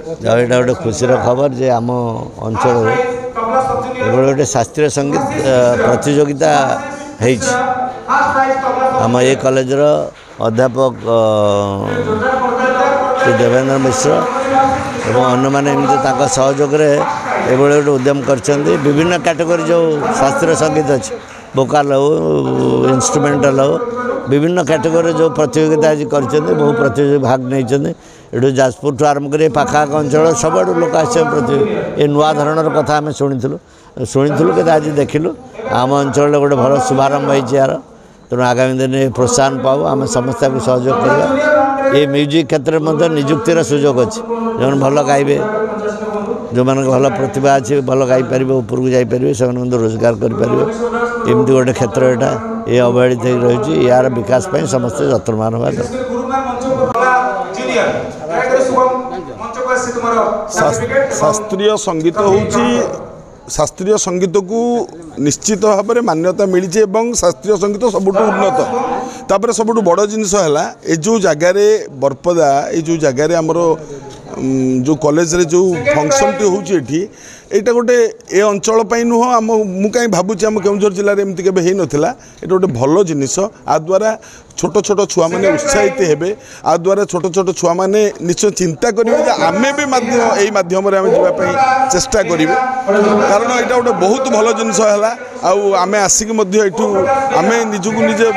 यहाँ गोटे खुशी खबर जे आम अंचल गोटे शास्त्रीय संगीत प्रतियोगिता आम ये कॉलेजर अध्यापक देवेंद्र मिश्र और अन्य मैंने एमती सहयोग ये गोटे उद्यम कर विभिन्न कैटेगरी जो शास्त्रीय संगीत अच्छे वोकाल हो इंस्ट्रूमेंटल हो विभिन्न कैटेगरी जो प्रतियोगिता आज कर बहु प्रतियोगी भाग नहीं ये जाजपुर ठूँ आरंभ कर पाखाक अंचल सब लोक आस ये नुआ धरणर कथा आम शुणु कि आज देखिलु आम अंचल गोटे भल शुभारंभ हो यार तेणु आगामी दिन प्रोत्साहन पाऊ आम समस्त को सहयोग करवा ये म्यूजिक क्षेत्र में निजुक्तिर सुजोग अच्छे जो भल गाइबे जो मान भल प्रतिभा अच्छी भल गाईपर ऊपर को जापर से रोजगार करें एमती गोटे क्षेत्र यहाँ ये अवहेलित रही यार विकास पर समस्त यत्नवान हवा शास्त्रीय संगीत हूँ शास्त्रीय संगीत को निश्चित भाव में मान्यता मिली शास्त्रीय संगीत सबुठ उन्नत तापर सबुठ बड़ जिनस है जो जगार बरपदा ये जगार आमर जो कॉलेज रे जो फंक्शन टी होती यहाँ गोटे ए अंचल नुह आम मु कहीं भावुँ आम केउझर जिले में एमती के होता ये गोटे भल जिनिस आ द्वारा छोट छोट छुआ मैंने उत्साहित हेबे आ द्वारा छोट छोट छुआ मैंने निश्चय चिंता करेंगे आमे भी यही माध्यम जावाई चेष्टा करें कारण यहाँ गोटे बहुत भल जिनस है आमे आसिक आम निजक निजे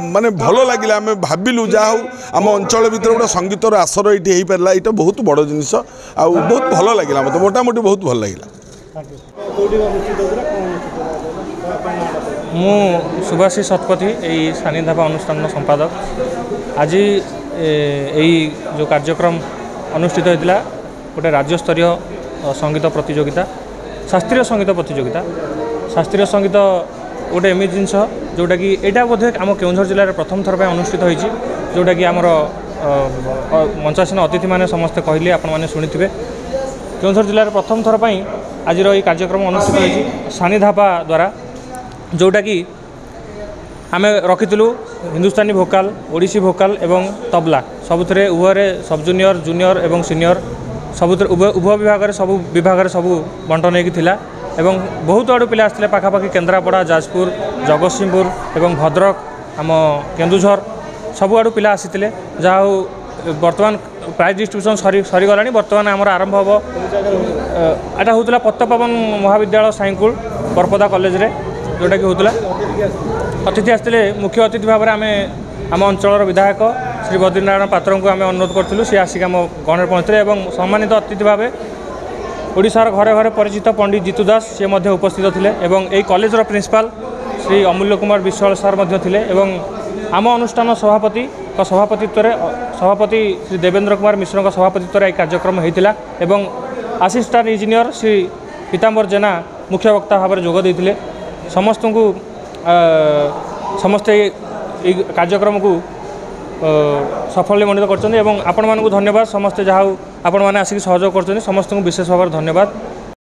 माने भल लगे आम भाविलु जहाँ आम अंचल भितर गोटे संगीतर आसर ये हो पारा यहाँ बहुत बड़ जिनिस आ बहुत भल लगे मतलब मोटामोटी बहुत भल लगे मु सुभाषी शतपथी यही सानिधापा अनुष्ठान संपादक आज यही जो कार्यक्रम अनुष्ठित होता गोटे राज्यस्तरीय संगीत प्रतियोगिता शास्त्रीय संगीत प्रतियोगिता शास्त्रीय संगीत गोटे एमती जिनस जोटा कि यहाँ बोधे आम केउझर जिले में प्रथम थर अनुष्ठित होती जोटा कि आमर मंचासीन अतिथि मैंने समस्ते कहले आपण मैंने शुणिथे केउझर जिले में प्रथम थर आज ये कार्यक्रम अनुष्ठित होती सानिधापा द्वारा जोटा कि आम रखीलु हिंदुस्तानी भोकाल ओडिसी भोकाल एवं तबला सबुथे उभय सब जूनियर जूनियर एवं सीनियर सबुथे उभय विभाग सबू विभाग सबू बंटन होता एवं बहुत आड़ू पिला आसते पाखापाखि केन्द्रापड़ा जाजपुर जगतसिंहपुर एवं भद्रक आम केन्दुझर सबू आड़ू पिला आसी जहाँ बर्तमान प्राइज डिस्ट्रीब्यूशन सरीगला बर्तमान आमर आरंभ हम यहाँ होता पत्तपवन महाविद्यालय साईकुल बरपदा कॉलेज रे जोटा कि होता अतिथि आसते मुख्य अतिथि भाव में आम अंचल विधायक श्री बद्रीनारायण पात्र को आम अनुरोध करूँ सी आसिक आम गणर पहुँचते और सम्मानित अतिथि भाव ओडिशार घरे घरे परिचित पंडित जीतू दास सी उपस्थित थे एवं यही कॉलेज प्रिंसिपाल श्री अमूल्य कुमार विश्वाल सार थे एवं आम अनुष्ठान सभापतित्व सभापति श्री देवेंद्र कुमार मिश्र सभापतित्व यह कार्यक्रम होता एवं असिस्टांट इंजीनियर श्री पीताम्बर जेना मुख्य वक्ता भाव में जोगदे समस्त को समस्ते कार्यक्रम को सफल मंडित कर आपण मानक धन्यवाद समस्ते जहाँ आपण मैंने आसिक सहयोग कर समस्त को विशेष भाव धन्यवाद।